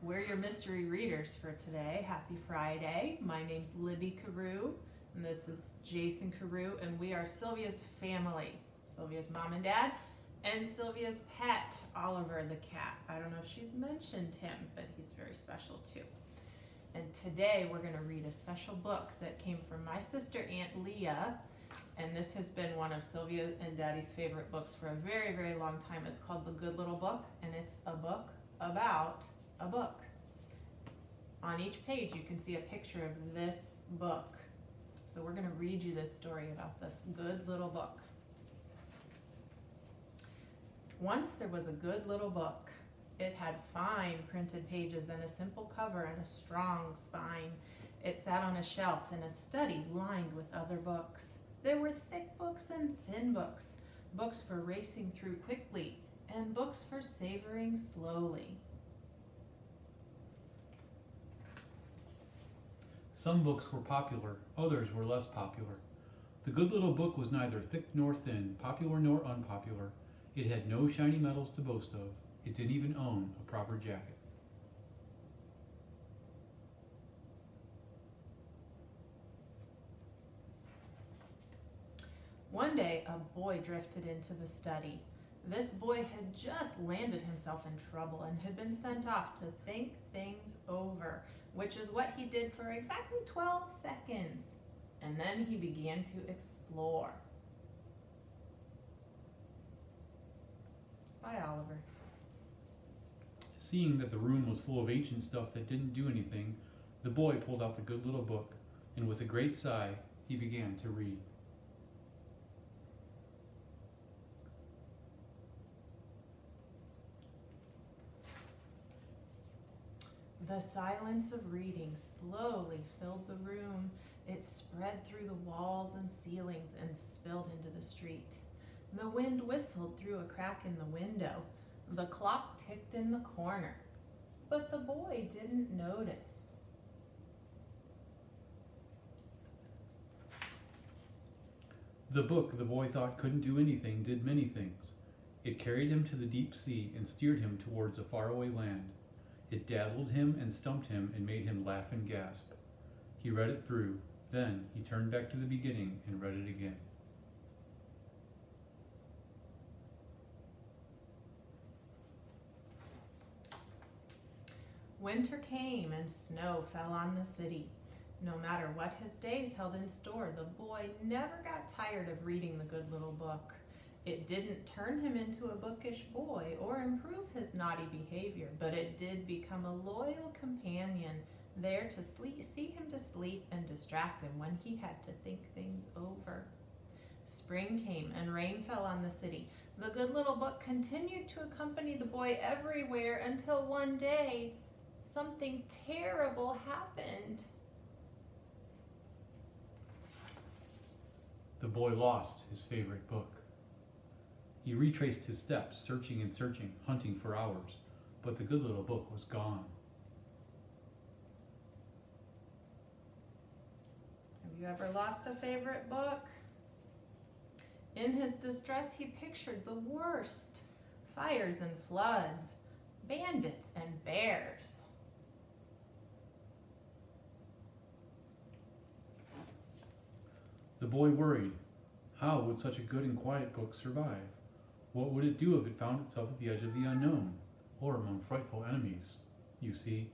We're your mystery readers for today. Happy Friday. My name's Libby Carew, and this is Jason Carew, and we are Sylvia's family. Sylvia's mom and dad, and Sylvia's pet, Oliver the cat. I don't know if she's mentioned him, but he's very special too. And today we're going to read a special book that came from my sister Aunt Leah, and this has been one of Sylvia and Daddy's favorite books for a very, very long time. It's called The Good Little Book, and it's a book about a book. On each page you can see a picture of this book. So we're going to read you this story about this good little book. Once there was a good little book. It had fine printed pages and a simple cover and a strong spine. It sat on a shelf in a study lined with other books. There were thick books and thin books, books for racing through quickly and books for savoring slowly. Some books were popular, others were less popular. The good little book was neither thick nor thin, popular nor unpopular. It had no shiny medals to boast of. It didn't even own a proper jacket. One day, a boy drifted into the study. This boy had just landed himself in trouble and had been sent off to think things over, which is what he did for exactly 12 seconds. And then he began to explore. Bye, Oliver. Seeing that the room was full of ancient stuff that didn't do anything, the boy pulled out the good little book, and with a great sigh, he began to read. The silence of reading slowly filled the room. It spread through the walls and ceilings and spilled into the street. The wind whistled through a crack in the window. The clock ticked in the corner, but the boy didn't notice. The book the boy thought couldn't do anything did many things. It carried him to the deep sea and steered him towards a faraway land. It dazzled him and stumped him and made him laugh and gasp. He read it through. Then he turned back to the beginning and read it again. Winter came and snow fell on the city. No matter what his days held in store, the boy never got tired of reading the good little book. It didn't turn him into a bookish boy or improve his naughty behavior, but it did become a loyal companion, there to see him to sleep and distract him when he had to think things over. Spring came and rain fell on the city. The good little book continued to accompany the boy everywhere until one day, something terrible happened. The boy lost his favorite book. He retraced his steps, searching and searching, hunting for hours, but the good little book was gone. Have you ever lost a favorite book? In his distress, he pictured the worst: fires and floods, bandits and bears. The boy worried. How would such a good and quiet book survive? What would it do if it found itself at the edge of the unknown, or among frightful enemies? You see,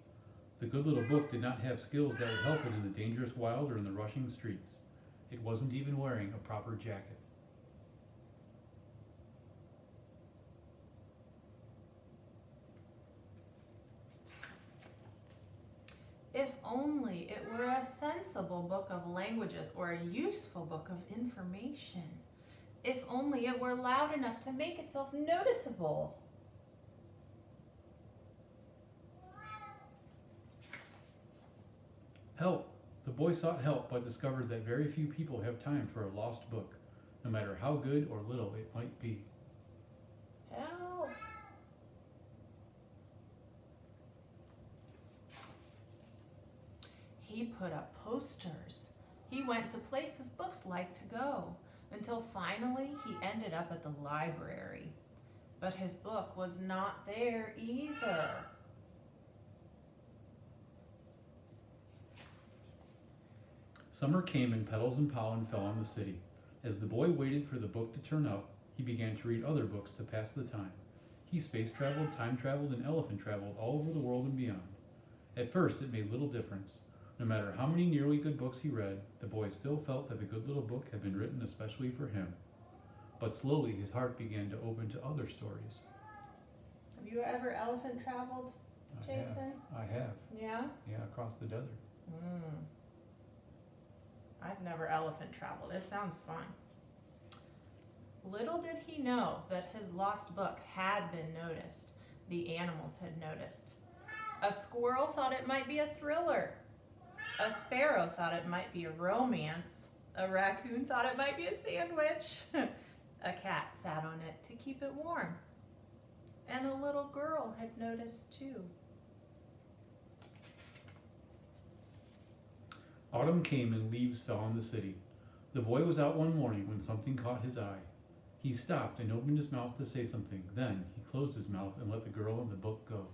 the good little book did not have skills that would help it in the dangerous wild or in the rushing streets. It wasn't even wearing a proper jacket. If only it were a sensible book of languages or a useful book of information. If only it were loud enough to make itself noticeable. Help! The boy sought help, but discovered that very few people have time for a lost book, no matter how good or little it might be. Help! He put up posters. He went to places books like to go, until finally he ended up at the library. But his book was not there either. Summer came and petals and pollen fell on the city. As the boy waited for the book to turn up, he began to read other books to pass the time. He space traveled, time traveled, and elephant traveled all over the world and beyond. At first, it made little difference. No matter how many nearly good books he read, the boy still felt that the good little book had been written especially for him. But slowly his heart began to open to other stories. Have you ever elephant traveled, Jason? I have. Yeah? Yeah, across the desert. I've never elephant traveled. It sounds fun. Little did he know that his lost book had been noticed. The animals had noticed. A squirrel thought it might be a thriller. A sparrow thought it might be a romance. A raccoon thought it might be a sandwich. A cat sat on it to keep it warm. And a little girl had noticed too. Autumn came and leaves fell on the city. The boy was out one morning when something caught his eye. He stopped and opened his mouth to say something. Then he closed his mouth and let the girl and the book go.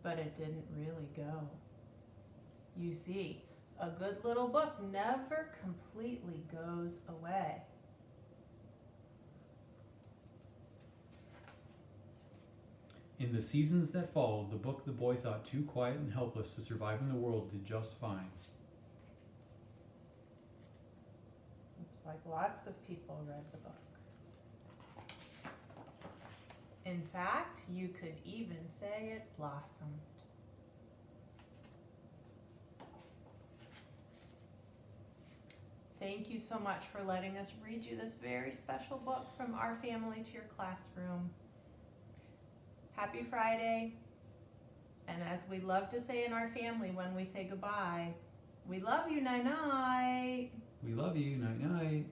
But it didn't really go. You see, a good little book never completely goes away. In the seasons that followed, the book the boy thought too quiet and helpless to survive in the world did just fine. Looks like lots of people read the book. In fact, you could even say it blossomed. Thank you so much for letting us read you this very special book from our family to your classroom. Happy Friday. And as we love to say in our family when we say goodbye, we love you, night-night. We love you. Night night.